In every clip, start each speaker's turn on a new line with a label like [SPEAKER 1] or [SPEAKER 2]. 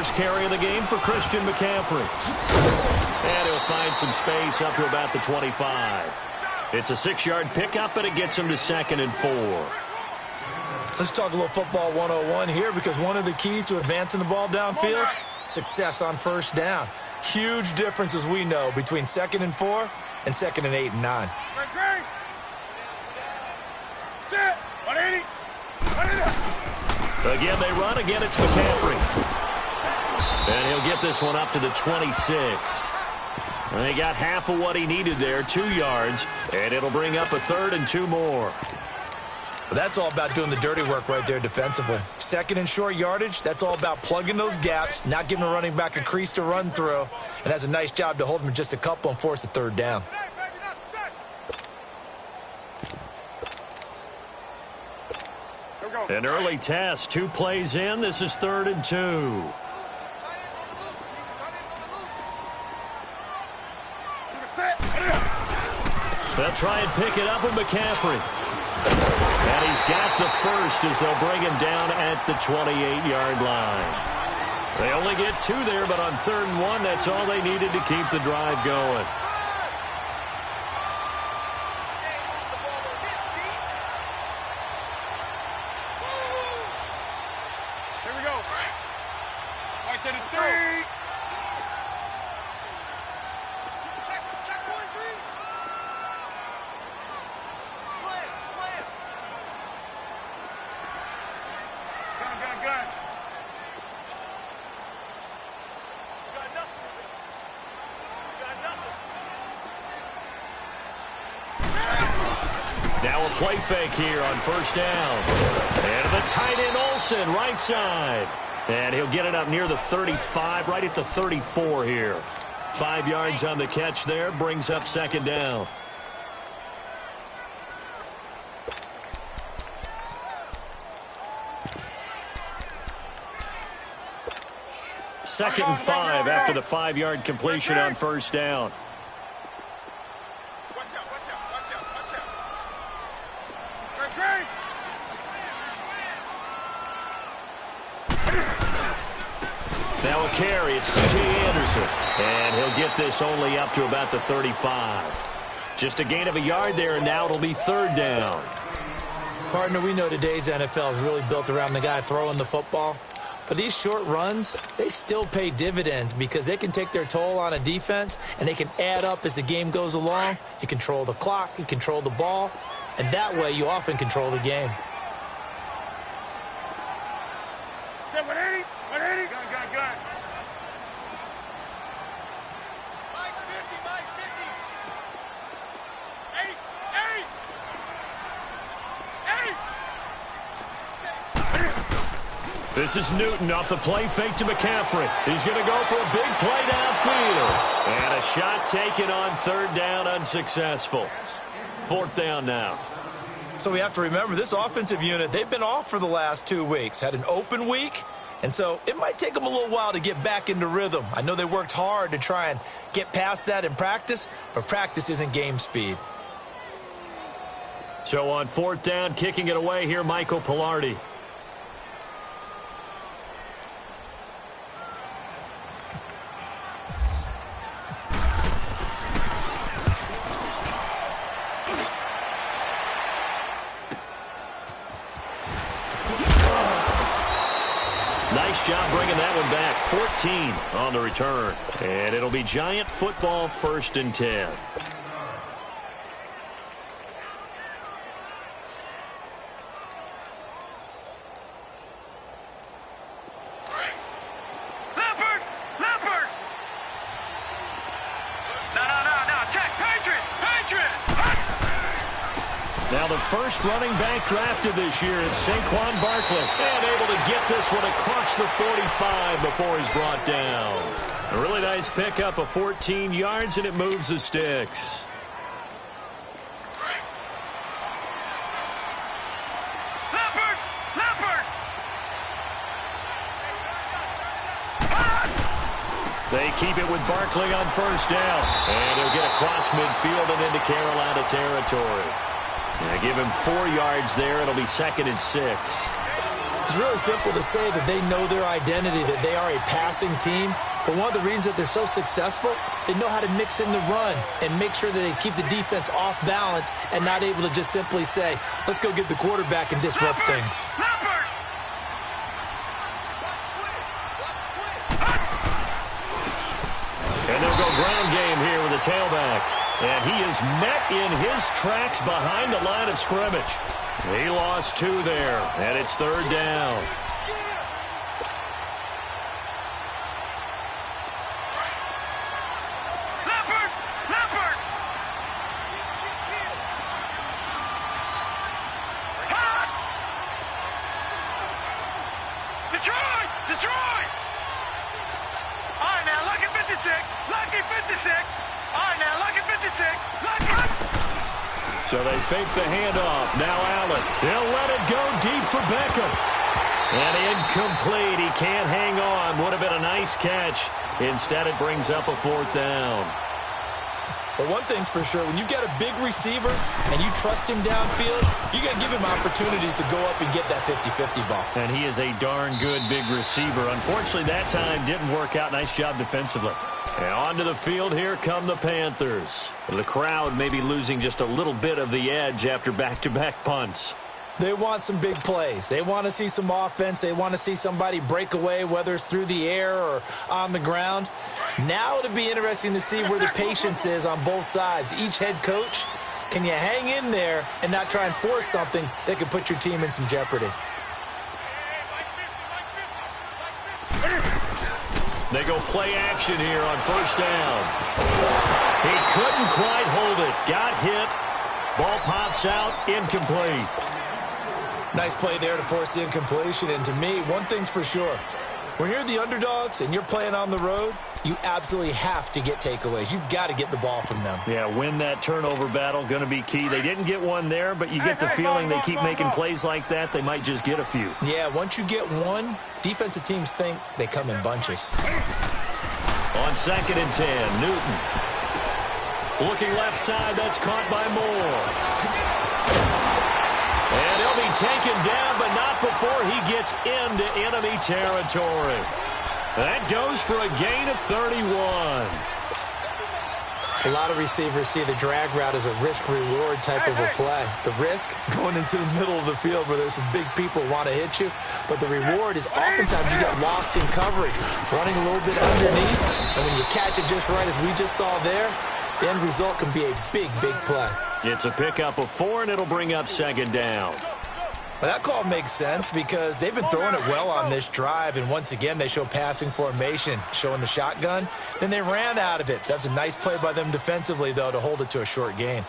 [SPEAKER 1] first carry of the game for Christian McCaffrey. And he'll find some space up to about the 25. It's a 6-yard pickup, and it gets him to 2nd and 4.
[SPEAKER 2] Let's talk a little football 101 here, because one of the keys to advancing the ball downfield, success on first down. Huge difference, as we know, between 2nd and 4 and 2nd and 8 and 9.
[SPEAKER 3] Set. 180.
[SPEAKER 1] Again, they run. Again, it's McCaffrey. And he'll get this one up to the 26. And he got half of what he needed there, 2 yards. And it'll bring up a 3rd and 2 more.
[SPEAKER 2] Well, that's all about doing the dirty work right there defensively. 2nd and short yardage, that's all about plugging those gaps, not giving a running back a crease to run through, and has a nice job to hold him just a couple and force a 3rd down.
[SPEAKER 1] An early test, 2 plays in. This is 3rd and 2. They'll try and pick it up with McCaffrey. And he's got the first as they'll bring him down at the 28-yard line. They only get 2 there, but on 3rd and 1, that's all they needed to keep the drive going.
[SPEAKER 3] Here we go. Right to the 3. Check 43. Slam. Gun.
[SPEAKER 1] Now a play fake here on first down. And the tight end Olsen, right side. And he'll get it up near the 35, right at the 34 here. 5 yards on the catch there, brings up 2nd down. Second and 5 after the 5-yard completion on first down.
[SPEAKER 3] Watch out.
[SPEAKER 1] Now a carry, it's C.J. Anderson. And he'll get this only up to about the 35. Just a gain of a yard there, and now it'll be 3rd down.
[SPEAKER 2] Partner, we know today's NFL is really built around the guy throwing the football. But these short runs, they still pay dividends because they can take their toll on a defense, and they can add up as the game goes along. You control the clock, you control the ball, and that way you often control the game.
[SPEAKER 3] Set 180. Gun. Mike's 50. 8.
[SPEAKER 1] This is Newton off the play fake to McCaffrey. He's going to go for a big play downfield. And a shot taken on 3rd down, unsuccessful. 4th down now.
[SPEAKER 2] So we have to remember, this offensive unit, they've been off for the last 2 weeks. Had an open week, and so it might take them a little while to get back into rhythm. I know they worked hard to try and get past that in practice, but practice isn't game speed.
[SPEAKER 1] So on 4th down, kicking it away here, Michael Pilardi. Nice job bringing that one back. 14 on the return. And it'll be Giant football, 1st and 10.
[SPEAKER 3] Leopard! No. Check. Patriot!
[SPEAKER 1] Now the first running back drafted this year is Saquon Barkley. And able to get this one across the 45 before he's brought down. A really nice pickup of 14 yards, and it moves the sticks.
[SPEAKER 3] Leopard!
[SPEAKER 1] They keep it with Barkley on first down. And he'll get across midfield and into Carolina territory. Give him 4 yards there. It'll be 2nd and 6.
[SPEAKER 2] It's really simple to say that they know their identity, that they are a passing team. But one of the reasons that they're so successful, they know how to mix in the run and make sure that they keep the defense off balance and not able to just simply say, let's go get the quarterback and disrupt things.
[SPEAKER 1] And they'll go ground game here with a tailback. And he is met in his tracks behind the line of scrimmage. He lost 2 there, and it's 3rd down.
[SPEAKER 3] Detroit! All right, now, lucky 56. Lucky 56. All right, now, lucky 56. Lucky.
[SPEAKER 1] So they fake the handoff. Now Allen. He'll let it go deep for Beckham. And incomplete. He can't hang on. Would have been a nice catch. Instead, it brings up a 4th down.
[SPEAKER 2] But one thing's for sure, when you get a big receiver and you trust him downfield, you're going to give him opportunities to go up and get that 50-50 ball.
[SPEAKER 1] And he is a darn good big receiver. Unfortunately, that time didn't work out. Nice job defensively. And onto the field, here come the Panthers. The crowd may be losing just a little bit of the edge after back-to-back punts.
[SPEAKER 2] They want some big plays. They want to see some offense. They want to see somebody break away, whether it's through the air or on the ground. Now it'll be interesting to see where the patience is on both sides. Each head coach, can you hang in there and not try and force something that could put your team in some jeopardy?
[SPEAKER 1] They go play action here on 1st down. He couldn't quite hold it. Got hit. Ball pops out. Incomplete.
[SPEAKER 2] Nice play there to force the incompletion. And to me, one thing's for sure. When you're the underdogs and you're playing on the road, you absolutely have to get takeaways. You've got to get the ball from them.
[SPEAKER 1] Yeah, win that turnover battle, going to be key. They didn't get one there, but you get the feeling they keep making plays like that, they might just get a few.
[SPEAKER 2] Yeah, once you get one, defensive teams think they come in bunches.
[SPEAKER 1] On 2nd and 10, Newton. Looking left side, that's caught by Moore. And he'll be taken down, but not before he gets into enemy territory. That goes for a gain of 31.
[SPEAKER 2] A lot of receivers see the drag route as a risk-reward type of a play. The risk, going into the middle of the field where there's some big people want to hit you. But the reward is oftentimes you get lost in coverage, running a little bit underneath. And when you catch it just right, as we just saw there, the end result can be a big, big play.
[SPEAKER 1] It's a pickup of 4, and it'll bring up 2nd down.
[SPEAKER 2] Well, that call makes sense because they've been throwing it well on this drive, and once again, they show passing formation, showing the shotgun. Then they ran out of it. That's a nice play by them defensively, though, to hold it to a short gain.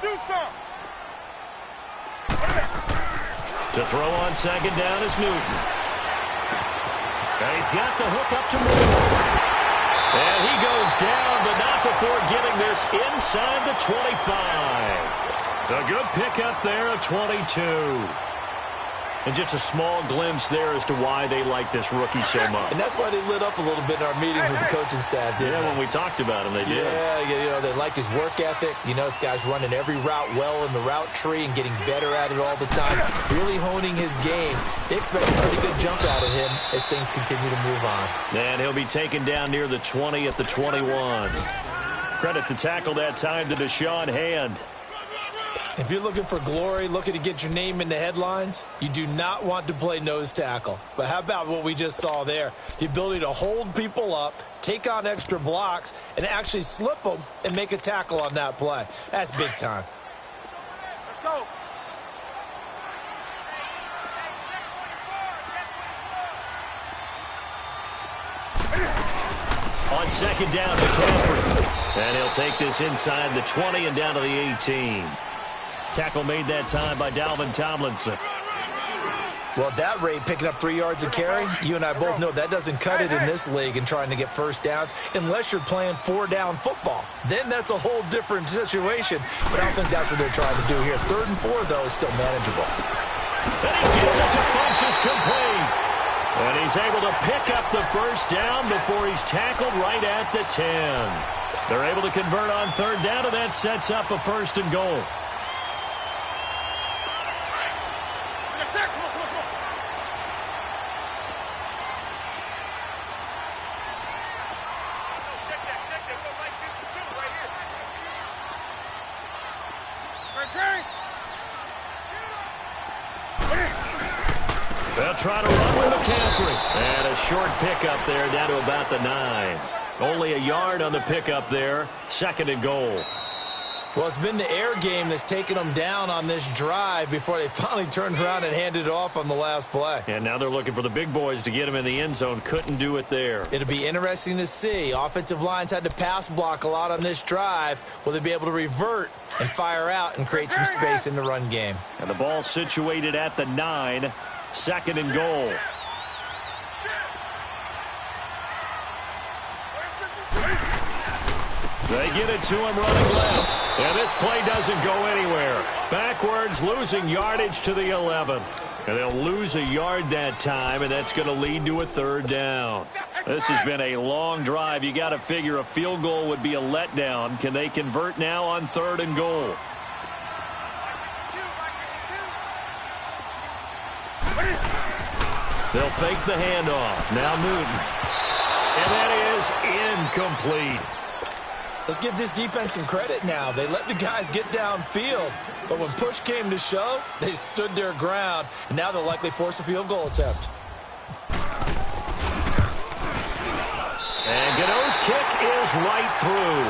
[SPEAKER 3] Do some.
[SPEAKER 1] To throw on 2nd down is Newton. And he's got the hook up to Moore. And he goes down, but not before getting this inside the 25. A good pickup there at 22. And just a small glimpse there as to why they like this rookie so much.
[SPEAKER 2] And that's why they lit up a little bit in our meetings with the coaching staff, didn't they?
[SPEAKER 1] When we talked about him, they did.
[SPEAKER 2] Yeah, they like his work ethic. You know, this guy's running every route well in the route tree and getting better at it all the time, really honing his game. They expect a pretty good jump out of him as things continue to move on.
[SPEAKER 1] And he'll be taken down near the 20 at the 21. Credit to tackle that time to Deshaun Hand.
[SPEAKER 2] If you're looking for glory, looking to get your name in the headlines, you do not want to play nose tackle. But how about what we just saw there? The ability to hold people up, take on extra blocks, and actually slip them and make a tackle on that play. That's big time.
[SPEAKER 3] Let's go.
[SPEAKER 1] On 2nd down, McCaffrey. And he'll take this inside the 20 and down to the 18. Tackle made that time by Dalvin Tomlinson.
[SPEAKER 2] Well, at that rate, picking up 3 yards a carry, you and I both know that doesn't cut it in this league and trying to get first downs unless you're playing 4-down football. Then that's a whole different situation, but I don't think that's what they're trying to do here. 3rd and 4, though, is still manageable.
[SPEAKER 1] And he gets it to Funchess complete. And he's able to pick up the first down before he's tackled right at the 10. They're able to convert on 3rd down, and that sets up a 1st and goal. They'll try to run with McCaffrey. And a short pickup there down to about the 9. Only a yard on the pickup there. 2nd and goal.
[SPEAKER 2] Well, it's been the air game that's taken them down on this drive before they finally turned around and handed it off on the last play.
[SPEAKER 1] And now they're looking for the big boys to get him in the end zone. Couldn't do it there.
[SPEAKER 2] It'll be interesting to see. Offensive lines had to pass block a lot on this drive. Will they be able to revert and fire out and create some space in the run game?
[SPEAKER 1] And the ball situated at the 9. 2nd and goal. They get it to him running left. And this play doesn't go anywhere. Backwards, losing yardage to the 11. And they'll lose a yard that time, and that's going to lead to a 3rd down. This has been a long drive. You got to figure a field goal would be a letdown. Can they convert now on 3rd and goal? They'll fake the handoff. Now Newton. And that is incomplete.
[SPEAKER 2] Let's give this defense some credit now. They let the guys get downfield, but when push came to shove, they stood their ground, and now they'll likely force a field goal attempt.
[SPEAKER 1] And Gano's kick is right through.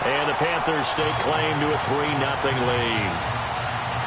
[SPEAKER 1] And the Panthers stake claim to a 3-0 lead.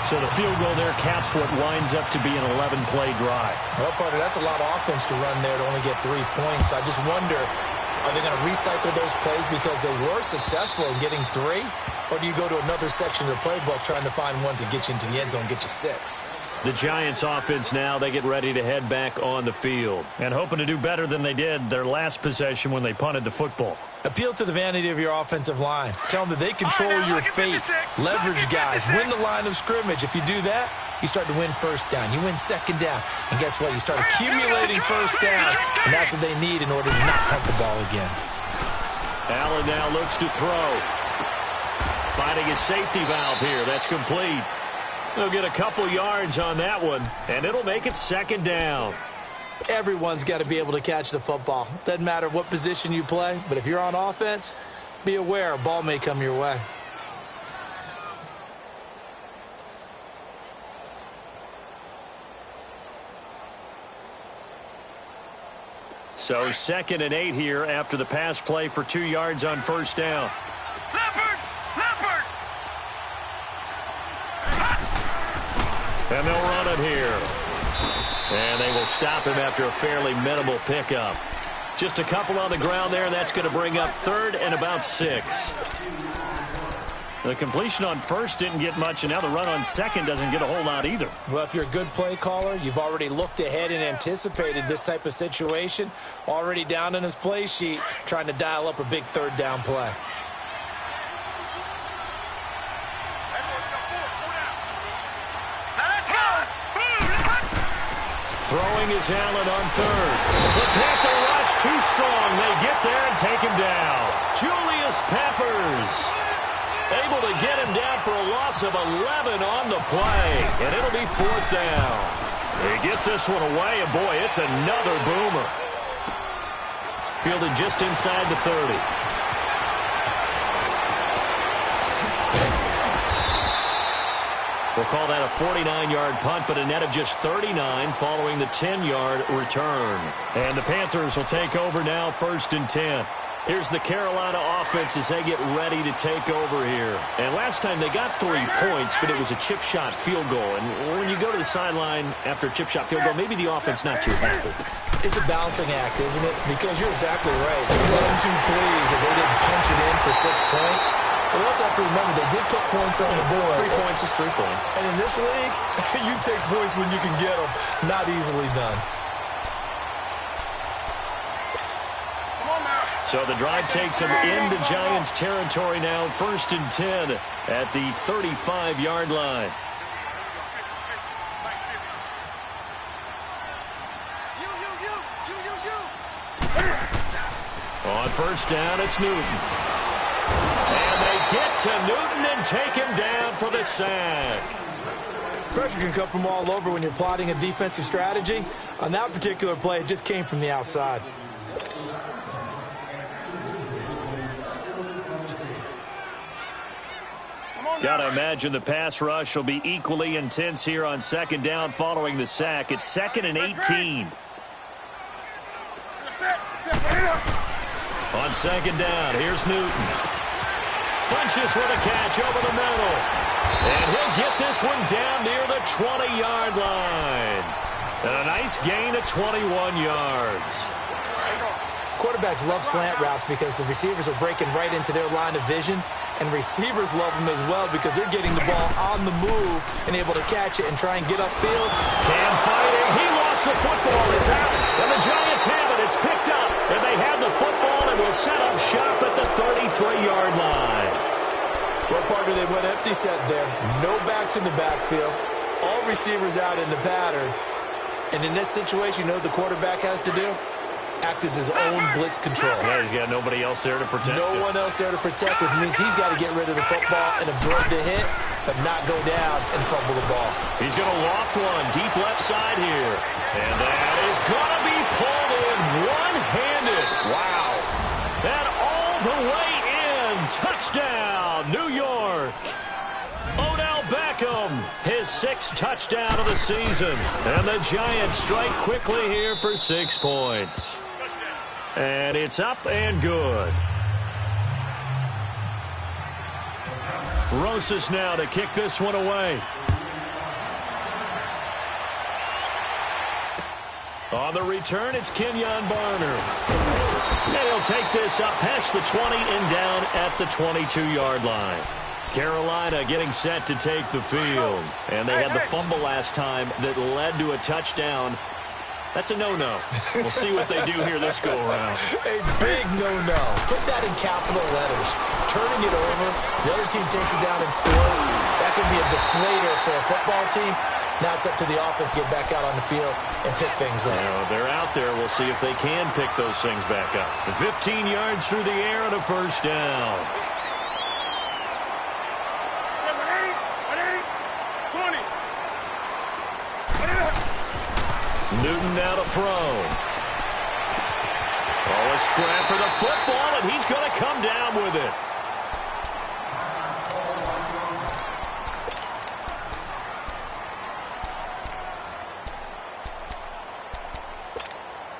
[SPEAKER 1] So the field goal there caps what winds up to be an 11-play drive.
[SPEAKER 2] Well, partner, that's a lot of offense to run there to only get 3 points. I just wonder, are they going to recycle those plays because they were successful in getting 3? Or do you go to another section of the playbook trying to find ones that get you into the end zone and get you 6?
[SPEAKER 1] The Giants offense now, they get ready to head back on the field. And hoping to do better than they did their last possession when they punted the football.
[SPEAKER 2] Appeal to the vanity of your offensive line. Tell them that they control your fate. Leverage guys. Win the line of scrimmage. If you do that, you start to win 1st down. You win 2nd down. And guess what? You start accumulating 1st downs. And that's what they need in order to not punt the ball again.
[SPEAKER 1] Allen now looks to throw. Finding his safety valve here. That's complete. They'll get a couple yards on that one. And it'll make it 2nd down.
[SPEAKER 2] Everyone's got to be able to catch the football. Doesn't matter what position you play, but if you're on offense, be aware a ball may come your way.
[SPEAKER 1] So 2nd and 8 here after the pass play for 2 yards on 1st down.
[SPEAKER 3] Leopard! Leopard!
[SPEAKER 1] And they'll run it here. And they will stop him after a fairly minimal pickup. Just a couple on the ground there, and that's going to bring up 3rd and about 6. The completion on 1st didn't get much, and now the run on 2nd doesn't get a whole lot either.
[SPEAKER 2] Well, if you're a good play caller, you've already looked ahead and anticipated this type of situation. Already down in his play sheet, trying to dial up a big 3rd down play.
[SPEAKER 1] Throwing is Allen on 3rd. The Panther rush too strong. They get there and take him down. Julius Peppers able to get him down for a loss of 11 on the play. And it'll be 4th down. He gets this one away, and boy, it's another boomer. Fielded just inside the 30. We'll call that a 49-yard punt, but a net of just 39 following the 10-yard return. And the Panthers will take over now, 1st and 10. Here's the Carolina offense as they get ready to take over here. And last time they got 3 points, but it was a chip shot field goal. And when you go to the sideline after a chip shot field goal, maybe the offense not too happy.
[SPEAKER 2] It's a balancing act, isn't it? Because you're exactly right. I'm too pleased that they didn't punch it in for 6 points. But we also have to remember they did put points on the board.
[SPEAKER 1] 3 points is 3 points.
[SPEAKER 2] And in this league, you take points when you can get them. Not easily done.
[SPEAKER 1] So the drive takes them into Giants territory now. 1st and 10 at the 35-yard line. On 1st down, it's Newton. And they get to Newton and take him down for the sack.
[SPEAKER 2] Pressure can come from all over when you're plotting a defensive strategy. On that particular play, it just came from the outside.
[SPEAKER 3] Come on
[SPEAKER 1] Gotta imagine the pass rush will be equally intense here on second down following the sack. It's 2nd and 18. On second down, here's Newton. Funches with a catch over the middle. And he'll get this one down near the 20-yard line. And a nice gain of 21 yards.
[SPEAKER 2] Quarterbacks love slant routes because the receivers are breaking right into their line of vision, and receivers love them as well because they're getting the ball on the move and able to catch it and try and get upfield.
[SPEAKER 1] Cam fighting. He lost the football. It's out. And the Giants have it. It's picked up. And they have the football and will set up shop at the 33-yard line.
[SPEAKER 2] Well, partner, they went empty set there. No backs in the backfield. All receivers out in the pattern. And in this situation, you know what the quarterback has to do? Act as his own blitz control.
[SPEAKER 1] Yeah, he's got nobody else there to protect
[SPEAKER 2] No one else there to protect, which means he's got to get rid of the football and absorb the hit, but not go down and fumble the ball.
[SPEAKER 1] He's going to loft one deep left side here. And that is going to be pulled in one-handed. Wow. And all the way in. Touchdown, New York. Odell Beckham, his 6th touchdown of the season. And the Giants strike quickly here for 6 points. And it's up and good. Rosas now to kick this one away. On the return, it's Kenyon Barner. And he'll take this up past the 20 and down at the 22-yard line. Carolina getting set to take the field. And they had the fumble last time that led to a touchdown. That's a no-no. We'll see what they do here this go-around.
[SPEAKER 2] A big no-no. Put that in capital letters. Turning it over, the other team takes it down and scores. That could be a deflator for a football team. Now it's up to the offense to get back out on the field and pick things up.
[SPEAKER 1] They're out there. We'll see if they can pick those things back up. 15 yards through the air and a first down.
[SPEAKER 3] 20.
[SPEAKER 1] Newton now to throw. Oh, a scrap for the football, and he's going to come down with it.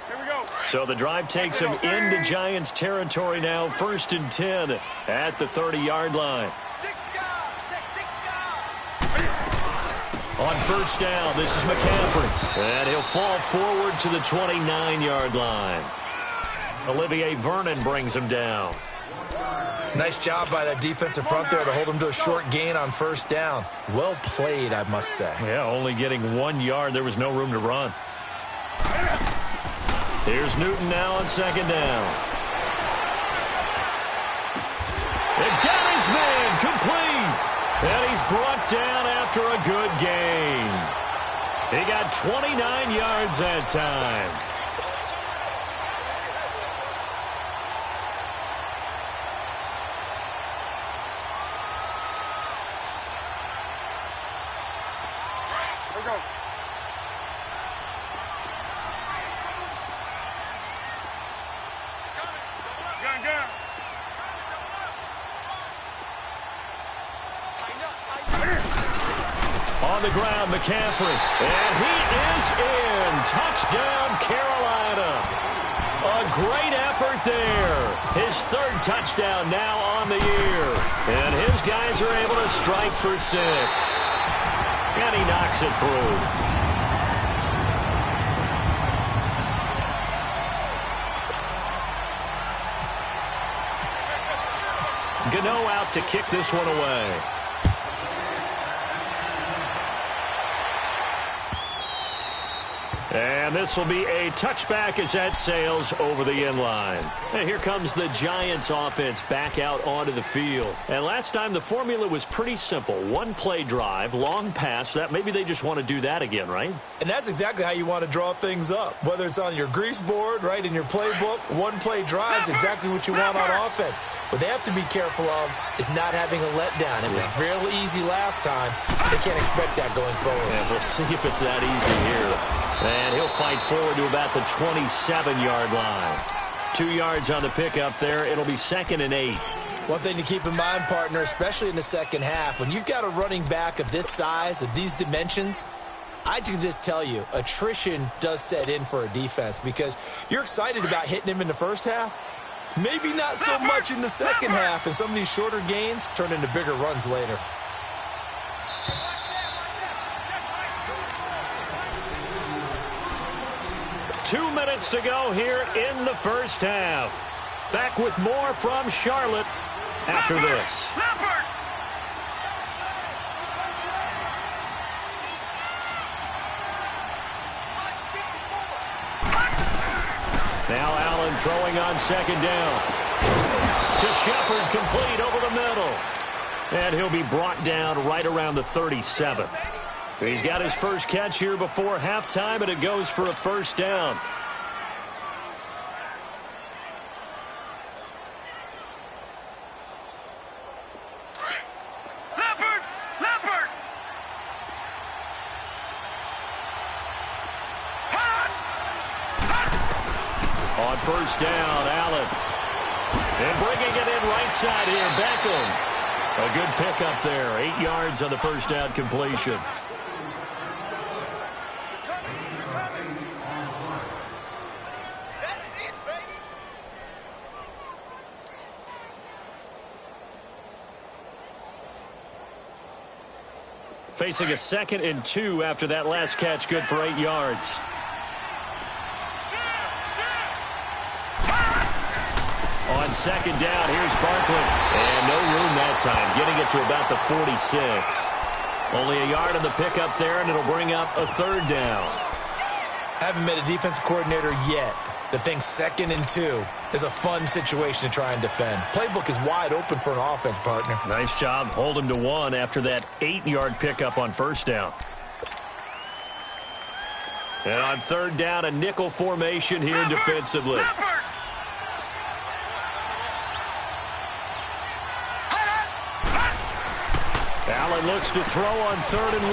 [SPEAKER 3] Here we go.
[SPEAKER 1] So the drive takes him into Giants territory now. 1st and 10 at the 30-yard line. On first down, this is McCaffrey. And he'll fall forward to the 29-yard line. Olivier Vernon brings him down.
[SPEAKER 2] Nice job by that defensive front there to hold him to a short gain on first down. Well played, I must say.
[SPEAKER 1] Yeah, only getting 1 yard. There was no room to run. Here's Newton now on second down. It got his man complete. And he's brought down after a good gain. He got 29 yards that time.
[SPEAKER 3] Here we go. Gun.
[SPEAKER 1] On the ground, McCaffrey. And he is in. Touchdown, Carolina. A great effort there. His 3rd touchdown now on the year. And his guys are able to strike for 6. And he knocks it through. Gano out to kick this one away. And this will be a touchback as that sails over the end line. And here comes the Giants offense back out onto the field. And last time the formula was pretty simple. 1-play drive, long pass. That maybe they just want to do that again, right?
[SPEAKER 2] And that's exactly how you want to draw things up. Whether it's on your grease board, right, in your playbook, 1-play drive is exactly what you want on offense. What they have to be careful of is not having a letdown. It was real easy last time. They can't expect that going forward.
[SPEAKER 1] And we'll see if it's that easy here. And he'll fight forward to about the 27-yard line. 2 yards on the pickup there. It'll be 2nd and 8.
[SPEAKER 2] One thing to keep in mind, partner, especially in the second half, when you've got a running back of this size, of these dimensions, I can just tell you, attrition does set in for a defense because you're excited about hitting him in the first half. Maybe not so much in the second half, and some of these shorter gains turn into bigger runs later.
[SPEAKER 1] Two minutes to go here in the first half. Back with more from Charlotte after this. Now Allen throwing on second down. To Shepard, complete over the middle. And he'll be brought down right around the 37. He's got his first catch here before halftime, and it goes for a first down. On first down, Allen. And bringing it in right side here, Beckham. A good pickup there. 8 yards on the first down completion. Facing a 2nd and 2 after that last catch, good for 8 yards. On second down, here's Barkley. And no room that time, getting it to about the 46. Only a yard on the pickup there, and it'll bring up a third down.
[SPEAKER 2] I haven't met a defensive coordinator yet that thinks 2nd and 2 is a fun situation to try and defend. Playbook is wide open for an offense, partner.
[SPEAKER 1] Nice job. Hold him to 1 after that 8-yard pickup on first down. And on third down, a nickel formation here defensively. Allen looks to throw on 3rd and 1.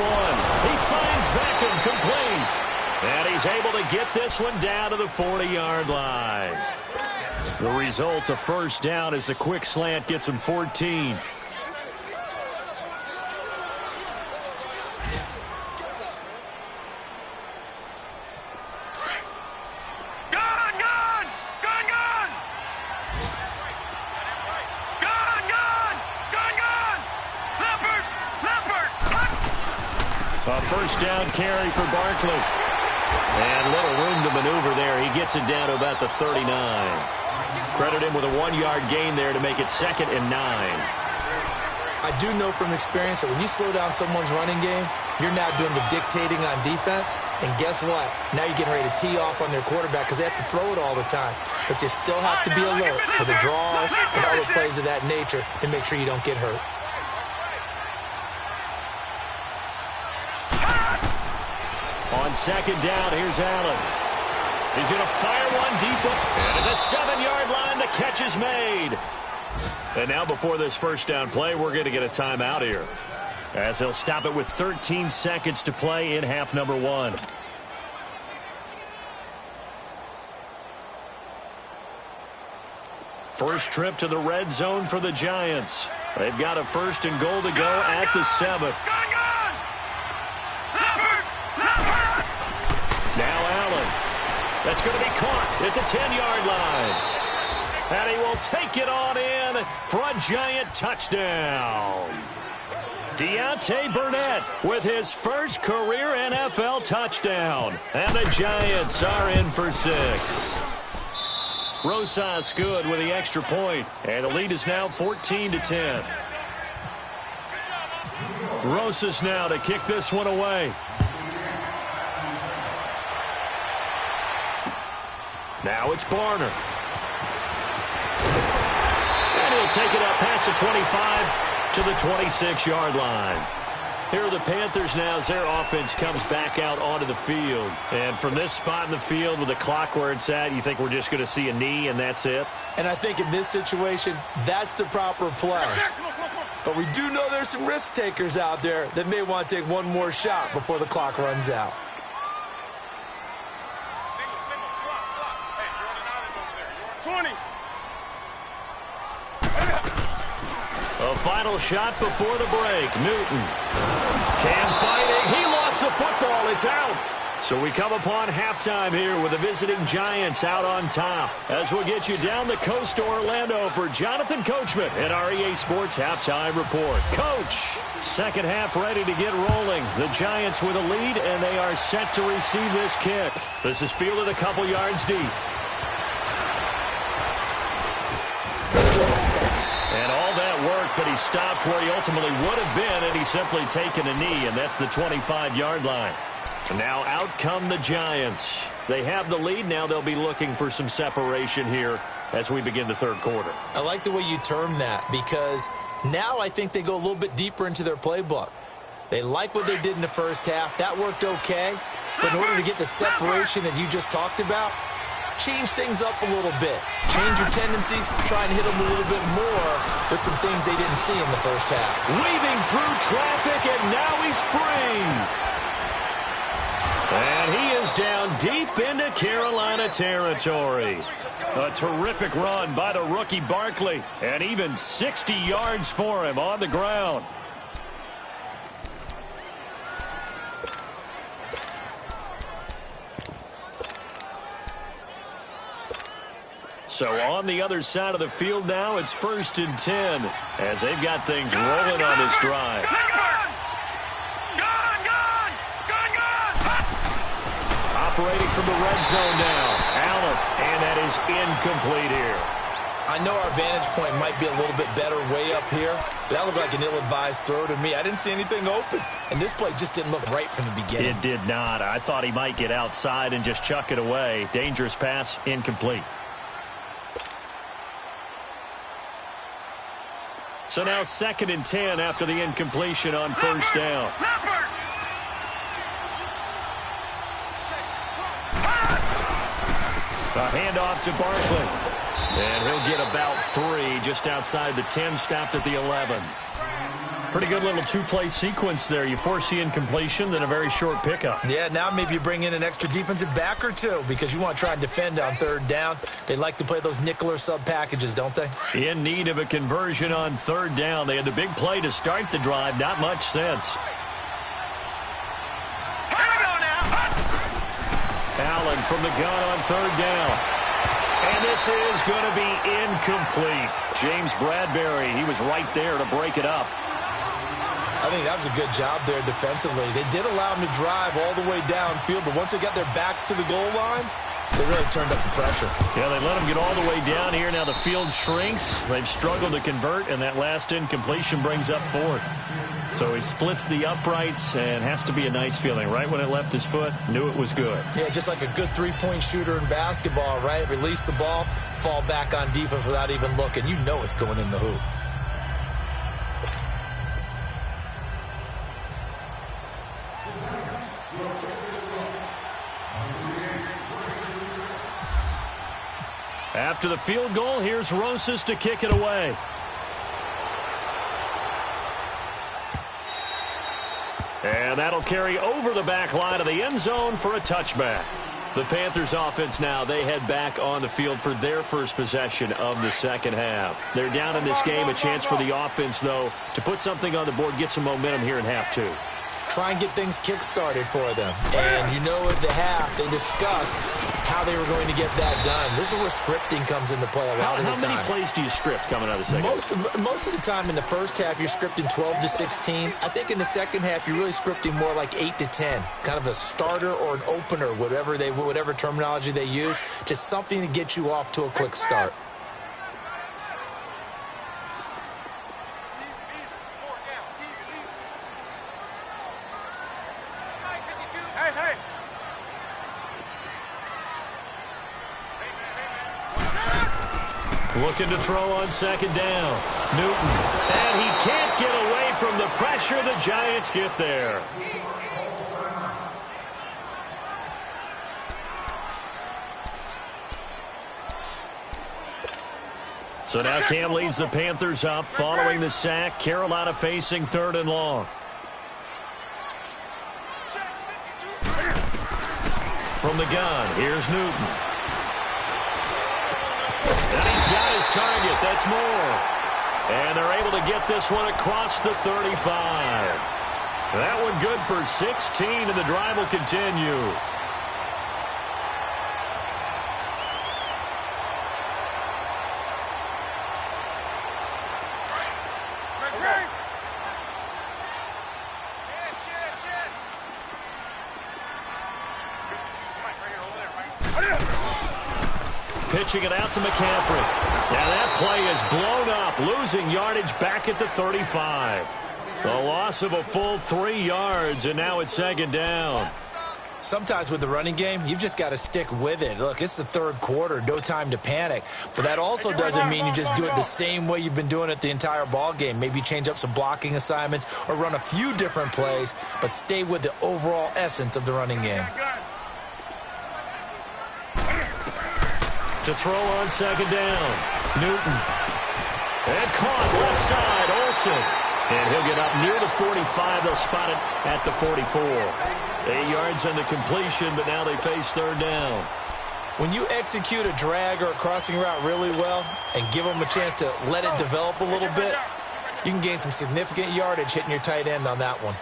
[SPEAKER 1] He finds Beckham complete. And he's able to get this one down to the 40-yard line. The result, a first down as a quick slant gets him 14. A first down carry for Barkley. And little room to maneuver there. He gets it down to about the 39. Credit him with a 1-yard gain there to make it 2nd and 9.
[SPEAKER 2] I do know from experience that when you slow down someone's running game, you're now doing the dictating on defense. And guess what? Now you're getting ready to tee off on their quarterback because they have to throw it all the time. But you still have to be alert for the draws and other plays of that nature and make sure you don't get hurt.
[SPEAKER 1] On second down, here's Allen. He's going to fire one deep at the 7-yard line. The catch is made. And now before this first down play, we're going to get a timeout here, as they'll stop it with 13 seconds to play in half number 1. First trip to the red zone for the Giants. They've got a 1st and goal to go at the 7. Now Allen. That's going to be caught at the 10-yard line. And he will take it on in for a Giant touchdown. Deontay Burnett with his first career NFL touchdown. And the Giants are in for 6. Rosas good with the extra point. And the lead is now 14-10. Rosas now to kick this one away. Now it's Barner. And he'll take it up past the 25 to the 26-yard line. Here are the Panthers now as their offense comes back out onto the field. And from this spot in the field with the clock where it's at, you think we're just going to see a knee and that's it?
[SPEAKER 2] And I think in this situation, that's the proper play. But we do know there's some risk takers out there that may want to take one more shot before the clock runs out.
[SPEAKER 1] A final shot before the break. Newton. Cam fighting. He lost the football. It's out. So we come upon halftime here with the visiting Giants out on top. As we'll get you down the coast to Orlando for Jonathan Coachman at our EA Sports Halftime Report. Coach, second half ready to get rolling. The Giants with a lead, and they are set to receive this kick. This is fielded a couple yards deep. And all that work, but he stopped where he ultimately would have been, and he's simply taken a knee, and that's the 25-yard line. And now out come the Giants. They have the lead. Now they'll be looking for some separation here as we begin the third quarter.
[SPEAKER 2] I like the way you term that, because now I think they go a little bit deeper into their playbook. They like what they did in the first half. That worked okay. But in order to get the separation that you just talked about, change things up a little bit. Change your tendencies. Try and hit them a little bit more with some things they didn't see in the first half.
[SPEAKER 1] Weaving through traffic, and now he's free. And he is down deep into Carolina territory. A terrific run by the rookie Barkley, and even 60 yards for him on the ground. So on the other side of the field now, it's 1st and 10 as they've got things rolling on this drive. Operating from the red zone now. Allen, and that is incomplete here.
[SPEAKER 2] I know our vantage point might be a little bit better way up here, but that looked like an ill-advised throw to me. I didn't see anything open, and this play just didn't look right from the beginning.
[SPEAKER 1] It did not. I thought he might get outside and just chuck it away. Dangerous pass, incomplete. So now 2nd and 10 after the incompletion on first down. A handoff to Barkley. And he'll get about 3 just outside the 10, stopped at the 11. Pretty good little two-play sequence there. You force the incompletion, then a very short pickup.
[SPEAKER 2] Yeah, now maybe you bring in an extra defensive back or two because you want to try and defend on 3rd down. They like to play those nickel or sub packages, don't they?
[SPEAKER 1] In need of a conversion on 3rd down. They had the big play to start the drive. Not much sense. Allen from the gun on 3rd down. And this is going to be incomplete. James Bradbury, he was right there to break it up.
[SPEAKER 2] I think that was a good job there defensively. They did allow them to drive all the way downfield, but once they got their backs to the goal line, they really turned up the pressure.
[SPEAKER 1] Yeah, they let them get all the way down here. Now the field shrinks. They've struggled to convert, and that last incompletion brings up 4th. So he splits the uprights, and has to be a nice feeling. Right when it left his foot, knew it was good.
[SPEAKER 2] Yeah, just like a good three-point shooter in basketball, right? Release the ball, fall back on defense without even looking. You know it's going in the hoop.
[SPEAKER 1] After the field goal, here's Rosas to kick it away. And that'll carry over the back line of the end zone for a touchback. The Panthers offense now, they head back on the field for their first possession of the second half. They're down in this game. A chance for the offense, though, to put something on the board, get some momentum here in half 2.
[SPEAKER 2] Try and get things kick-started for them. And you know at the half, they discussed how they were going to get that done. This is where scripting comes into play a lot of the time.
[SPEAKER 1] How many plays do you script coming out of the second half?
[SPEAKER 2] Most of the time in the first half, you're scripting 12 to 16. I think in the second half, you're really scripting more like 8 to 10. Kind of a starter or an opener, whatever terminology they use. Just something to get you off to a quick start.
[SPEAKER 1] Looking to throw on 2nd down. Newton. And he can't get away from the pressure. The Giants get there. So now Cam leads the Panthers up following the sack. Carolina facing 3rd and long. From the gun, here's Newton. And he's got his target. That's Moore. And they're able to get this one across the 35. That one good for 16, and the drive will continue. Pitching it out to McCaffrey. Now that play is blown up, losing yardage back at the 35. The loss of a full 3 yards, and now it's second down.
[SPEAKER 2] Sometimes with the running game, you've just got to stick with it. Look, it's the third quarter, no time to panic. But that also doesn't mean you just do it the same way you've been doing it the entire ball game. Maybe change up some blocking assignments or run a few different plays, but stay with the overall essence of the running game.
[SPEAKER 1] To throw on second down, Newton. And caught left side, Olsen. And he'll get up near the 45. They'll spot it at the 44. 8 yards on the completion, but now they face third down.
[SPEAKER 2] When you execute a drag or a crossing route really well and give them a chance to let it develop a little bit, you can gain some significant yardage hitting your tight end on that one.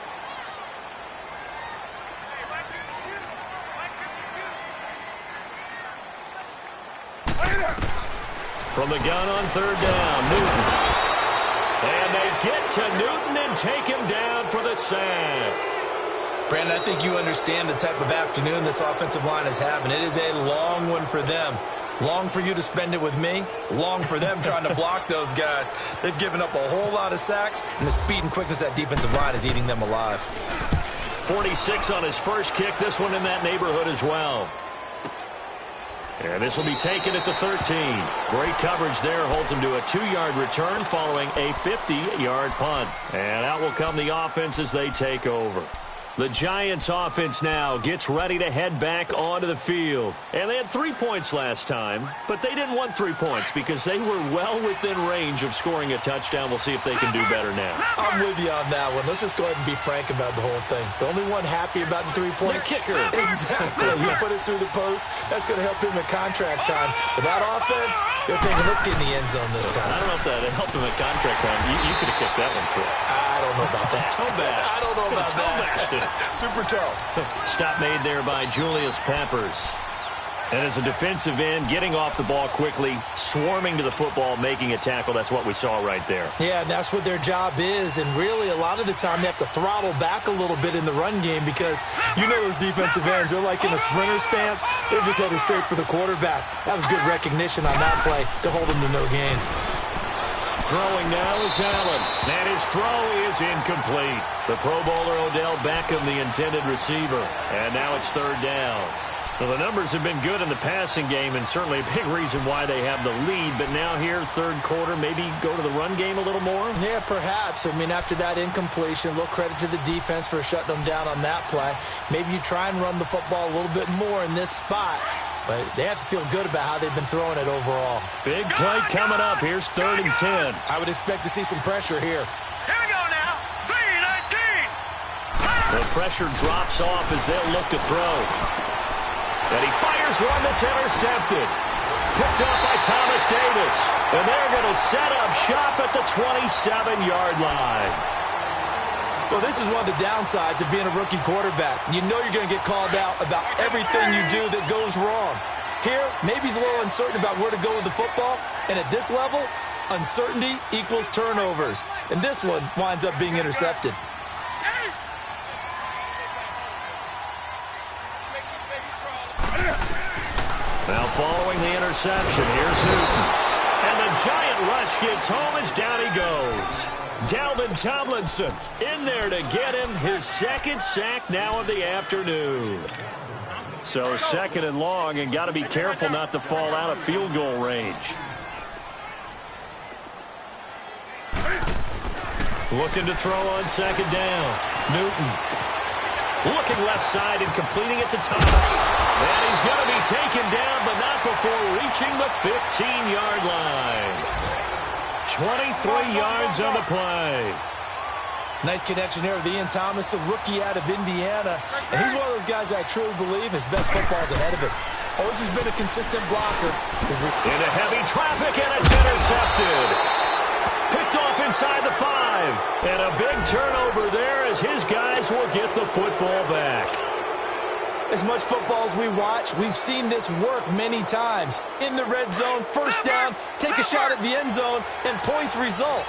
[SPEAKER 1] From the gun on third down, Newton. And they get to Newton and take him down for the sack.
[SPEAKER 2] Brandon, I think you understand the type of afternoon this offensive line is having. It is a long one for them. Long for you to spend it with me. Long for them trying to block those guys. They've given up a whole lot of sacks, and the speed and quickness of that defensive line is eating them alive.
[SPEAKER 1] 46 on his first kick. This one in that neighborhood as well. And this will be taken at the 13. Great coverage there. Holds him to a 2-yard return following a 50-yard punt. And out will come the offense as they take over. The Giants offense now gets ready to head back onto the field. And they had 3 points last time, but they didn't want 3 points because they were well within range of scoring a touchdown. We'll see if they can do better now.
[SPEAKER 2] I'm with you on that one. Let's just go ahead and be frank about the whole thing. The only one happy about the 3-point
[SPEAKER 1] kicker.
[SPEAKER 2] Exactly. You put it through the post. That's going to help him in contract time. But that offense, you're thinking, let's get in the end zone this time.
[SPEAKER 1] I don't know if that helped him at contract time. You could have kicked that one through.
[SPEAKER 2] I don't know about that.
[SPEAKER 1] Toe bash.
[SPEAKER 2] I don't know about that. Super toe.
[SPEAKER 1] Stop made there by Julius Peppers. And as a defensive end, getting off the ball quickly, swarming to the football, making a tackle. That's what we saw right there.
[SPEAKER 2] Yeah, and that's what their job is. And really, a lot of the time, they have to throttle back a little bit in the run game because you know those defensive ends, they're like in a sprinter stance. They're just headed straight for the quarterback. That was good recognition on that play to hold them to no gain.
[SPEAKER 1] Throwing now is Allen, and his throw is incomplete. The Pro Bowler Odell Beckham, the intended receiver, and now it's third down. Well, the numbers have been good in the passing game, and certainly a big reason why they have the lead, but now here, third quarter, maybe go to the run game a little more?
[SPEAKER 2] Yeah, perhaps. I mean, after that incompletion, a little credit to the defense for shutting them down on that play. Maybe you try and run the football a little bit more in this spot. But they have to feel good about how they've been throwing it overall.
[SPEAKER 1] Big play coming up. Here's 3rd and 10.
[SPEAKER 2] I would expect to see some pressure here.
[SPEAKER 3] Here we go now. 3-19.
[SPEAKER 1] The pressure drops off as they'll look to throw. And he fires one that's intercepted. Picked up by Thomas Davis. And they're going to set up shop at the 27-yard line.
[SPEAKER 2] Well, this is one of the downsides of being a rookie quarterback. You know you're going to get called out about everything you do that goes wrong. Here, maybe he's a little uncertain about where to go with the football. And at this level, uncertainty equals turnovers. And this one winds up being intercepted.
[SPEAKER 1] Now following the interception, here's Newton. And the giant rush gets home as down he goes. Dalvin Tomlinson in there to get him his second sack now of the afternoon. So 2nd and long, and got to be careful not to fall out of field goal range. Looking to throw on 2nd down. Newton looking left side and completing it to Thomas. And he's going to be taken down, but not before reaching the 15-yard line. 23 yards on the play.
[SPEAKER 2] Nice connection there with Ian Thomas, a rookie out of Indiana. And he's one of those guys I truly believe his best football is ahead of him. Always has been a consistent blocker.
[SPEAKER 1] Into heavy traffic, and it's intercepted. Picked inside the 5. And a big turnover there as his guys will get the football back.
[SPEAKER 2] As much football as we watch, we've seen this work many times. In the red zone, first down, take a shot at the end zone, and points result.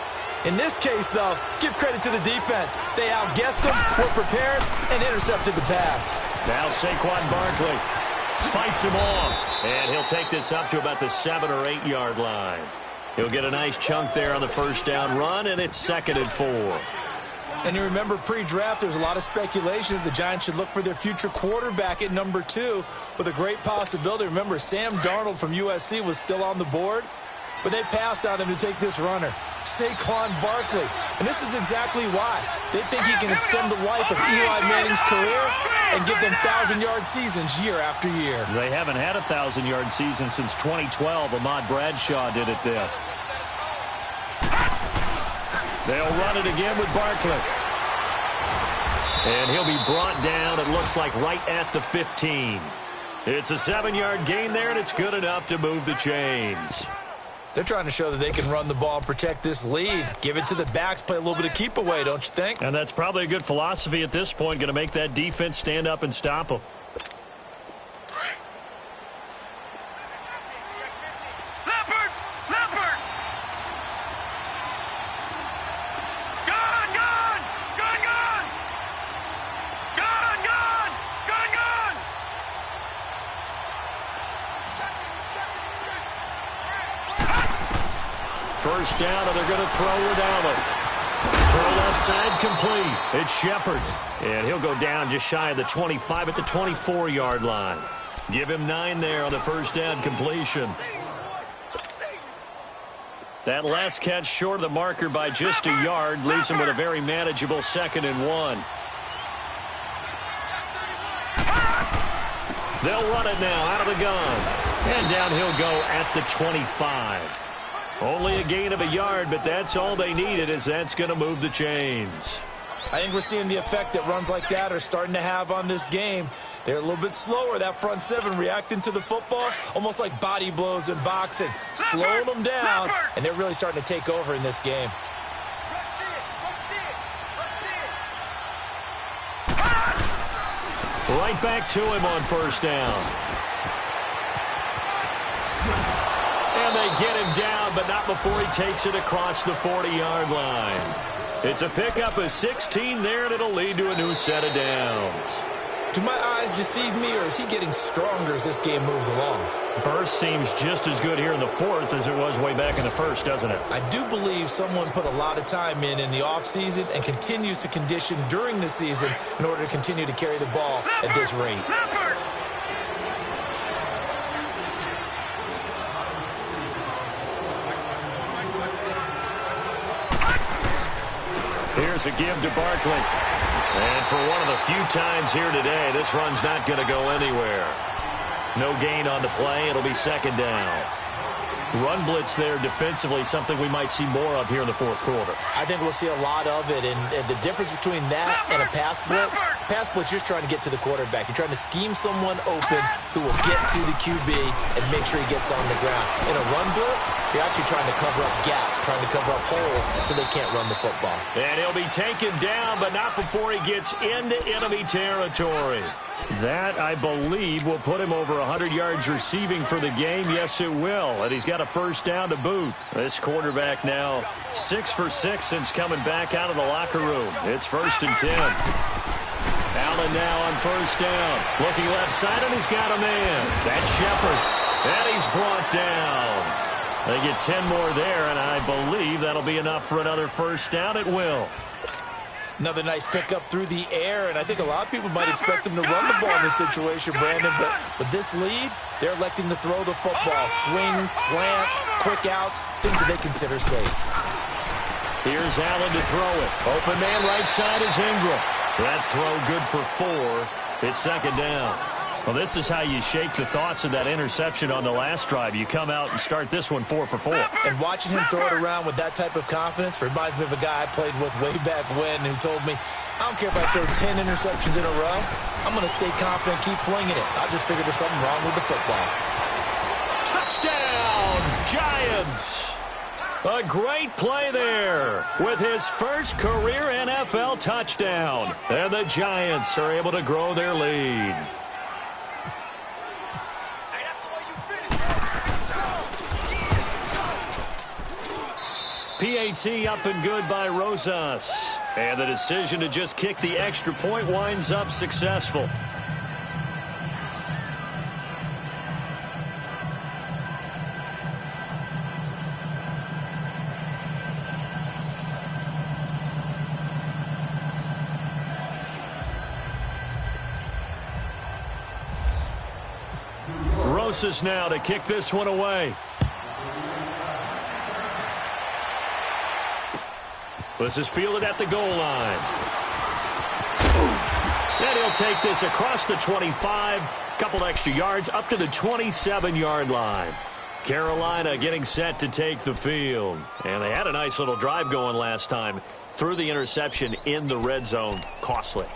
[SPEAKER 2] In this case, though, give credit to the defense. They outguessed them, were prepared, and intercepted the pass.
[SPEAKER 1] Now Saquon Barkley fights him off, and he'll take this up to about the 7 or 8 yard line. He'll get a nice chunk there on the first down run, and it's 2nd and 4.
[SPEAKER 2] And you remember pre-draft, there was a lot of speculation that the Giants should look for their future quarterback at number 2 with a great possibility. Remember, Sam Darnold from USC was still on the board, but they passed on him to take this runner, Saquon Barkley. And this is exactly why. They think he can extend the life of Eli Manning's career and give them 1,000-yard seasons year after year.
[SPEAKER 1] They haven't had a 1,000-yard season since 2012. Ahmad Bradshaw did it then. They'll run it again with Barkley. And he'll be brought down, it looks like, right at the 15. It's a 7-yard gain there, and it's good enough to move the chains.
[SPEAKER 2] They're trying to show that they can run the ball and protect this lead. Give it to the backs, play a little bit of keep away, don't you think?
[SPEAKER 1] And that's probably a good philosophy at this point, going to make that defense stand up and stop them. First down, and they're going to throw without him. Throw left side complete. It's Shepard. And he'll go down just shy of the 25 at the 24-yard line. Give him 9 there on the first down completion. That last catch short of the marker by just a yard leaves him with a very manageable 2nd and 1. They'll run it now out of the gun. And down he'll go at the 25. Only a gain of a yard, but that's all they needed, as that's going to move the chains.
[SPEAKER 2] I think we're seeing the effect that runs like that are starting to have on this game. They're a little bit slower, that front 7, reacting to the football, almost like body blows in boxing, slowing them down, and they're really starting to take over in this game.
[SPEAKER 1] Right back to him on first down. And they get him down, but not before he takes it across the 40-yard line. It's a pickup of 16 there, and it'll lead to a new set of downs.
[SPEAKER 2] Do my eyes deceive me, or is he getting stronger as this game moves along?
[SPEAKER 1] Burst seems just as good here in the 4th as it was way back in the 1st, doesn't it?
[SPEAKER 2] I do believe someone put a lot of time in the offseason and continues to condition during the season in order to continue to carry the ball at this rate.
[SPEAKER 1] Here's a give to Barkley. And for one of the few times here today, this run's not going to go anywhere. No gain on the play. It'll be 2nd down. Run blitz there defensively, something we might see more of here in the 4th quarter.
[SPEAKER 2] I think we'll see a lot of it, and the difference between that and a pass blitz, you're just trying to get to the quarterback. You're trying to scheme someone open who will get to the QB and make sure he gets on the ground. In a run blitz, you're actually trying to cover up gaps, trying to cover up holes so they can't run the football.
[SPEAKER 1] And he'll be taken down, but not before he gets into enemy territory. That, I believe, will put him over 100 yards receiving for the game. Yes, it will. And he's got a first down to boot. This quarterback now 6 for 6 since coming back out of the locker room. It's 1st and 10. Allen now on first down. Looking left side, and he's got a man. That's Shepard. And he's brought down. They get 10 more there, and I believe that'll be enough for another first down. It will.
[SPEAKER 2] Another nice pickup through the air, and I think a lot of people might expect them to run the ball in this situation, Brandon, but with this lead, they're electing to throw the football. Swings, slants, quick outs, things that they consider safe.
[SPEAKER 1] Here's Allen to throw it. Open man right side is Ingram. That throw good for 4. It's 2nd down. Well, this is how you shake the thoughts of that interception on the last drive. You come out and start this one 4 for 4.
[SPEAKER 2] And watching him throw it around with that type of confidence reminds me of a guy I played with way back when who told me, I don't care if I throw 10 interceptions in a row. I'm going to stay confident, keep flinging it. I just figured there's something wrong with the football.
[SPEAKER 1] Touchdown, Giants! A great play there with his first career NFL touchdown. And the Giants are able to grow their lead. PAT up and good by Rosas. And the decision to just kick the extra point winds up successful. Rosas now to kick this one away. This is fielded at the goal line. And he'll take this across the 25. Couple extra yards up to the 27-yard line. Carolina getting set to take the field. And they had a nice little drive going last time. Threw the interception in the red zone. Costly.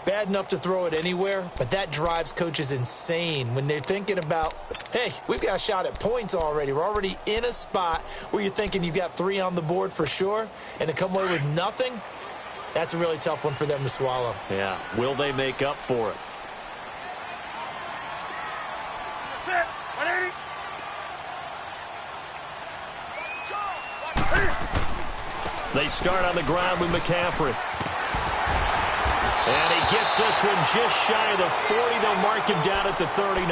[SPEAKER 2] Bad enough to throw it anywhere, but that drives coaches insane when they're thinking about, hey, we've got a shot at points already. We're already in a spot where you're thinking you've got 3 on the board for sure, and to come away with nothing, that's a really tough one for them to swallow.
[SPEAKER 1] Yeah, will they make up for it?
[SPEAKER 3] That's it. 180.
[SPEAKER 1] They start on the ground with McCaffrey. And he gets this one just shy of the 40. They'll mark him down at the 39.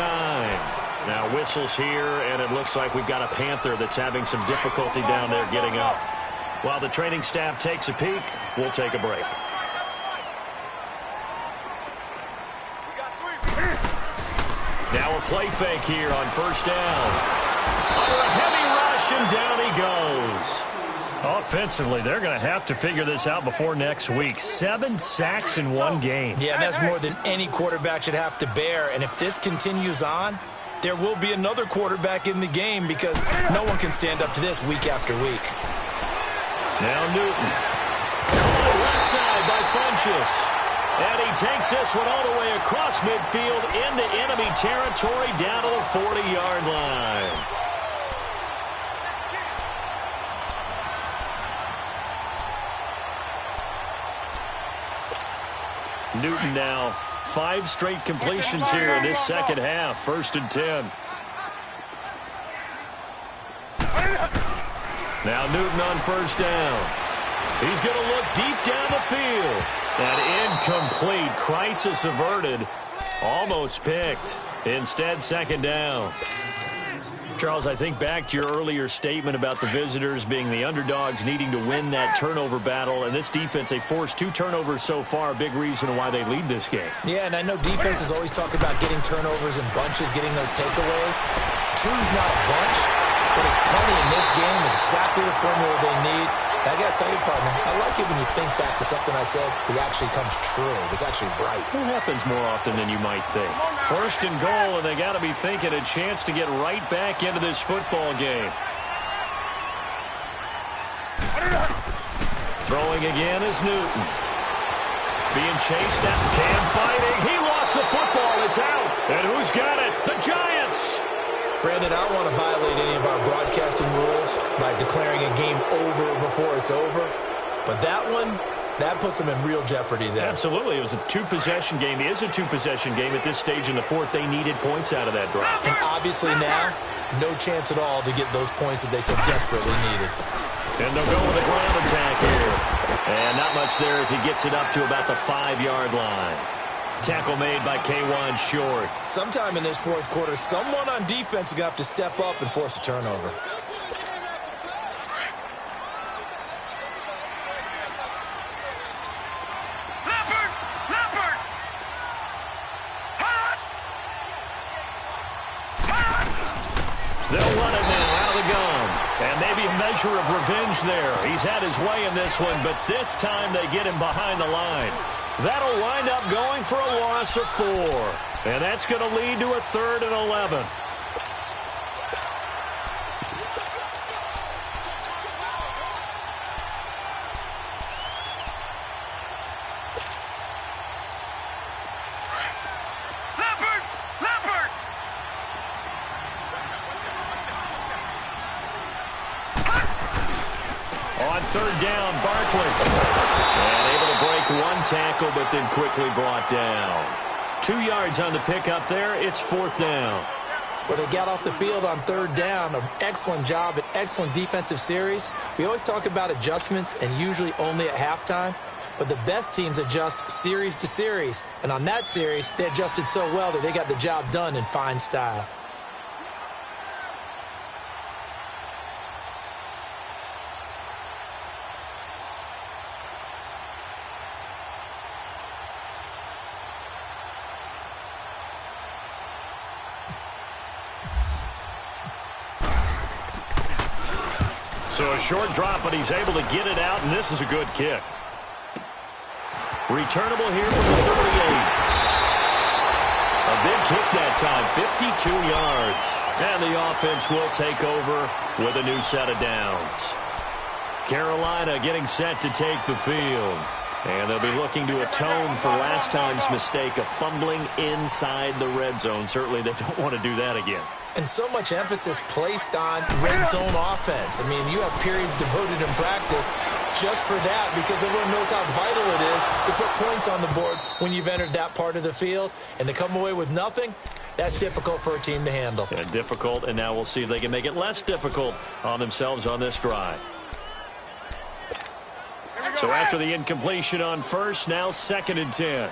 [SPEAKER 1] Now whistles here, and it looks like we've got a Panther that's having some difficulty down there getting up. While the training staff takes a peek, we'll take a break. Now a play fake here on first down. Under a heavy rush, and down he goes. Offensively, they're going to have to figure this out before next week. 7 sacks in one game.
[SPEAKER 2] Yeah, and that's more than any quarterback should have to bear. And if this continues on, there will be another quarterback in the game because no one can stand up to this week after week.
[SPEAKER 1] Now Newton. On the left side by Funchess. And he takes this one all the way across midfield into enemy territory down to the 40-yard line. Newton now 5 straight completions here in this second half. 1st and 10. Now Newton on first down. He's going to look deep down the field. And incomplete. Crisis averted. Almost picked. Instead, second down. Charles, I think back to your earlier statement about the visitors being the underdogs needing to win that turnover battle. And this defense, they forced 2 turnovers so far. A big reason why they lead this game.
[SPEAKER 2] Yeah, and I know defenses always talk about getting turnovers in bunches, getting those takeaways. 2's not a bunch, but it's plenty in this game. Exactly the formula they need. I got to tell you, partner, I like it when you think back to something I said that actually comes true. It's actually right.
[SPEAKER 1] It happens more often than you might think. 1st and goal, and they got to be thinking a chance to get right back into this football game. Throwing again is Newton. Being chased at Cam fighting. He lost the football. It's out. And who's got it? The Giants.
[SPEAKER 2] Brandon, I don't want to violate any of our broadcasting rules by declaring a game over before it's over. But that one, that puts them in real jeopardy there.
[SPEAKER 1] Absolutely. It was a 2-possession game. It is a 2-possession game at this stage in the 4th. They needed points out of that drive.
[SPEAKER 2] And obviously now, no chance at all to get those points that they so desperately needed.
[SPEAKER 1] And they'll go with a ground attack here. And not much there as he gets it up to about the 5-yard line. Tackle made by K1 Short.
[SPEAKER 2] Sometime in this 4th quarter, someone on defense is going to have to step up and force a turnover.
[SPEAKER 1] They'll run it now out of the gun. And maybe a measure of revenge there. He's had his way in this one, but this time they get him behind the line. That'll wind up going for a loss of 4. And that's going to lead to a 3rd and 11. third down, Barkley. And able to break one tackle, but then quickly brought down. 2 yards on the pickup there. It's fourth down.
[SPEAKER 2] Well, they got off the field on third down. An excellent job, an excellent defensive series. We always talk about adjustments, and usually only at halftime. But the best teams adjust series to series. And on that series, they adjusted so well that they got the job done in fine style.
[SPEAKER 1] So a short drop, but he's able to get it out, and this is a good kick. Returnable here from the 38. A big kick that time, 52 yards. And the offense will take over with a new set of downs. Carolina getting set to take the field. And they'll be looking to atone for last time's mistake of fumbling inside the red zone. Certainly they don't want to do that again.
[SPEAKER 2] And so much emphasis placed on red zone offense. I mean, you have periods devoted in practice just for that because everyone knows how vital it is to put points on the board when you've entered that part of the field. And to come away with nothing, that's difficult for a team to handle.
[SPEAKER 1] Yeah, difficult, and now we'll see if they can make it less difficult on themselves on this drive. So after the incompletion on first, now 2nd and 10.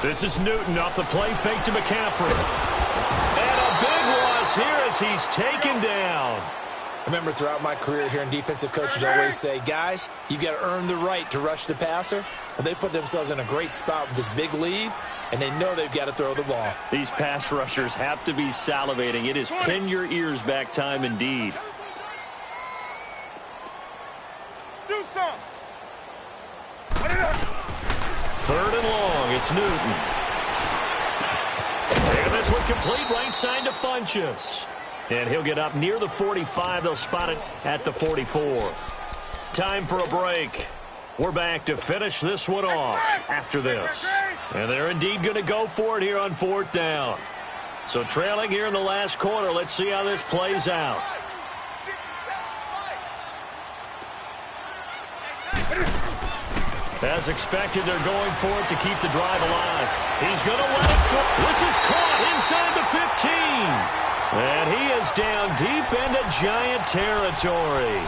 [SPEAKER 1] This is Newton off the play fake to McCaffrey. And a big loss here as he's taken down.
[SPEAKER 2] Remember, throughout my career here in defensive coaches always say, guys, you got to earn the right to rush the passer. Well, they put themselves in a great spot with this big lead, and they know they've got to throw the ball.
[SPEAKER 1] These pass rushers have to be salivating. It is pin your ears back time indeed.
[SPEAKER 3] Do something.
[SPEAKER 1] 3rd and long. It's Newton. And this one complete right side to Funchess. And he'll get up near the 45. They'll spot it at the 44. Time for a break. We're back to finish this one off after this. And they're indeed going to go for it here on 4th down. So trailing here in the last quarter. Let's see how this plays out. As expected, they're going for it to keep the drive alive. He's going to let it fall. This is caught inside the 15. And he is down deep into Giant territory.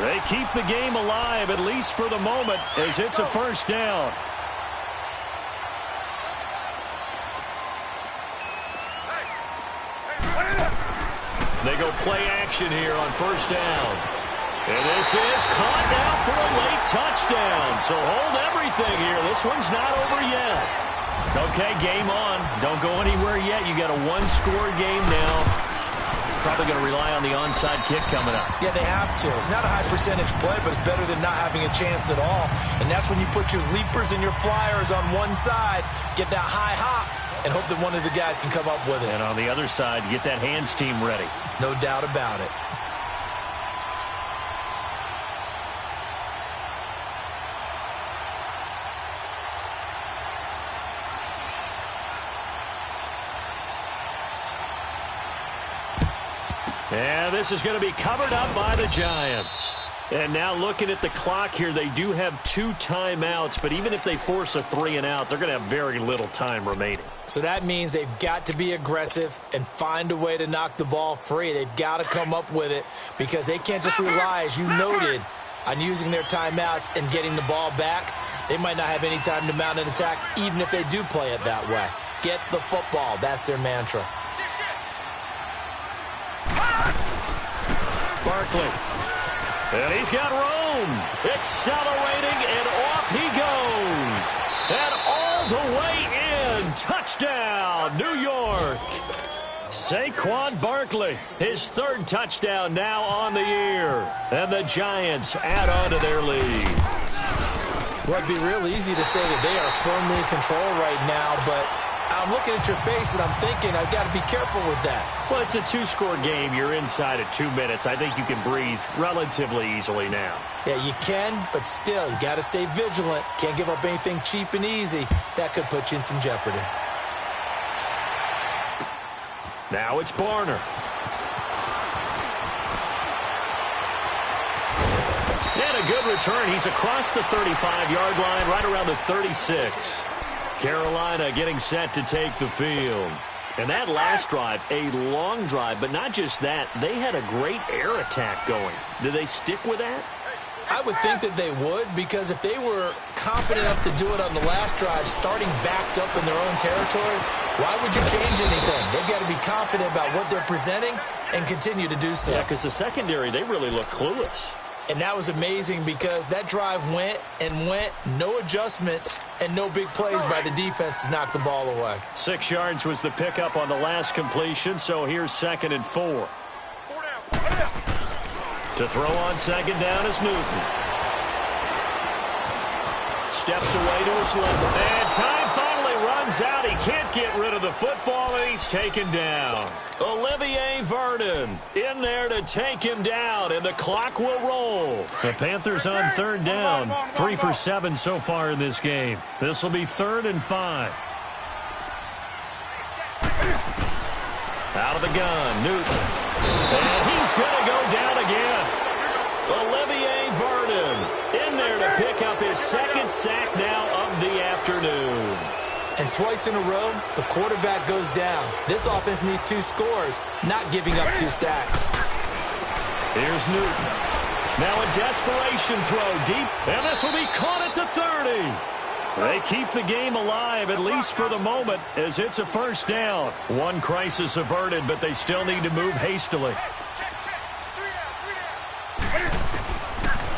[SPEAKER 1] They keep the game alive, at least for the moment, as it's a first down. They go play action here on first down. And this is caught now for a late touchdown. So hold everything here. This one's not over yet. Okay, game on. Don't go anywhere yet. You got a one-score game now. Probably going to rely on the onside kick coming up.
[SPEAKER 2] Yeah, they have to. It's not a high percentage play, but it's better than not having a chance at all. And that's when you put your leapers and your flyers on one side, get that high hop, and hope that one of the guys can come up with it.
[SPEAKER 1] And on the other side, get that hands team ready.
[SPEAKER 2] No doubt about it.
[SPEAKER 1] And this is going to be covered up by the Giants. And now looking at the clock here, they do have 2 timeouts, but even if they force a 3-and-out, they're going to have very little time remaining.
[SPEAKER 2] So that means they've got to be aggressive and find a way to knock the ball free. They've got to come up with it because they can't just rely, as you noted, on using their timeouts and getting the ball back. They might not have any time to mount an attack, even if they do play it that way. Get the football. That's their mantra.
[SPEAKER 1] Barkley. And he's got Rome accelerating, and off he goes. And all the way in. Touchdown, New York. Saquon Barkley, his 3rd touchdown now on the year. And the Giants add on to their lead.
[SPEAKER 2] Well, it'd be real easy to say that they are firmly in control right now, but I'm looking at your face, and I'm thinking I've got to be careful with that.
[SPEAKER 1] Well, it's a two-score game. You're inside at 2 minutes. I think you can breathe relatively easily now.
[SPEAKER 2] Yeah, you can, but still, you got to stay vigilant. Can't give up anything cheap and easy. That could put you in some jeopardy.
[SPEAKER 1] Now it's Barner. And a good return. He's across the 35-yard line, right around the 36. Carolina getting set to take the field. And that last drive, a long drive, but not just that. They had a great air attack going. Do they stick with that?
[SPEAKER 2] I would think that they would, because if they were confident enough to do it on the last drive, starting backed up in their own territory, why would you change anything? They've got to be confident about what they're presenting and continue to do so.
[SPEAKER 1] Yeah, because the secondary, they really look clueless.
[SPEAKER 2] And that was amazing because that drive went and went, no adjustments, and no big plays by the defense to knock the ball away.
[SPEAKER 1] 6 yards was the pickup on the last completion, so here's 2nd and 4. To throw on 2nd down is Newton. Steps away to his left. And time finally runs out. He can't get rid of the football, and he's taken down. Olivier Vernon in there to take him down, and the clock will roll. The Panthers on 3rd down. 3 for 7 so far in this game. This will be 3rd and 5. Out of the gun, Newton. And he's going to go down again. Olivier Vernon in there to pick up his 2nd sack now of the afternoon.
[SPEAKER 2] And twice in a row, the quarterback goes down. This offense needs 2 scores, not giving up 2 sacks.
[SPEAKER 1] Here's Newton. Now a desperation throw deep, and this will be caught at the 30. They keep the game alive, at least for the moment, as it's a 1st down. One crisis averted, but they still need to move hastily.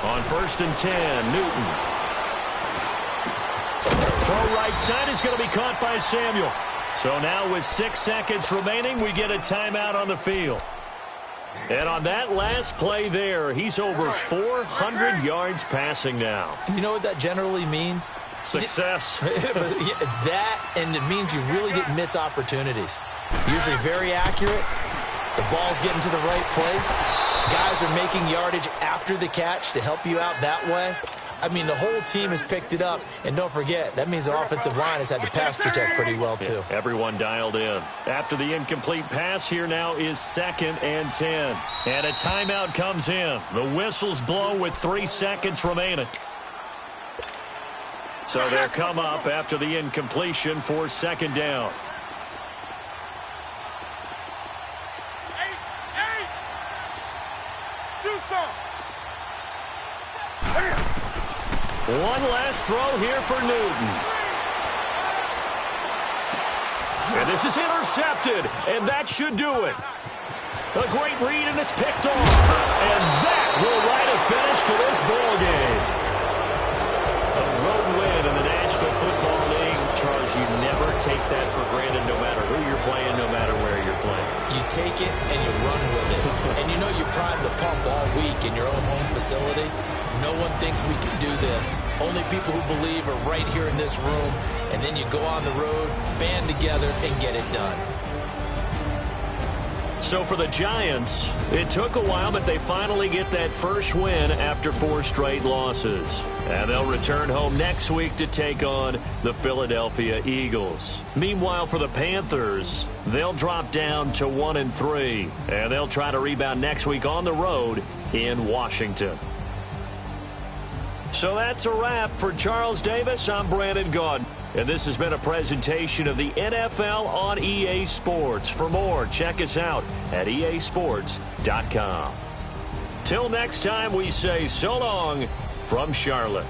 [SPEAKER 1] On 1st and 10, Newton. Throw right side is going to be caught by Samuel. So now with 6 seconds remaining, we get a timeout on the field. And on that last play there, he's over 400 yards passing now.
[SPEAKER 2] You know what that generally means?
[SPEAKER 1] Success.
[SPEAKER 2] That, and it means you really didn't miss opportunities. Usually very accurate. The ball's getting to the right place. Guys are making yardage after the catch to help you out that way. I mean, the whole team has picked it up. And don't forget, that means the offensive line has had to pass protect pretty well, too.
[SPEAKER 1] Yeah, everyone dialed in. After the incomplete pass, here now is 2nd and 10. And a timeout comes in. The whistles blow with 3 seconds remaining. So they'll come up after the incompletion for 2nd down. One last throw here for Newton. And this is intercepted, and that should do it. A great read, and it's picked off. And that will write a finish to this ball game. A road win in the National Football League. Charles, you never take that for granted, no matter who you're playing, no matter where you're playing.
[SPEAKER 2] You take it and you run with it. And you know you prime the pump all week in your own home facility. No one thinks we can do this. Only people who believe are right here in this room. And then you go on the road, band together, and get it done.
[SPEAKER 1] So for the Giants, it took a while, but they finally get that first win after 4 straight losses. And they'll return home next week to take on the Philadelphia Eagles. Meanwhile, for the Panthers, they'll drop down to 1-3. And they'll try to rebound next week on the road in Washington. So that's a wrap. For Charles Davis, I'm Brandon Gaudin. And this has been a presentation of the NFL on EA Sports. For more, check us out at easports.com. Till next time, we say so long from Charlotte.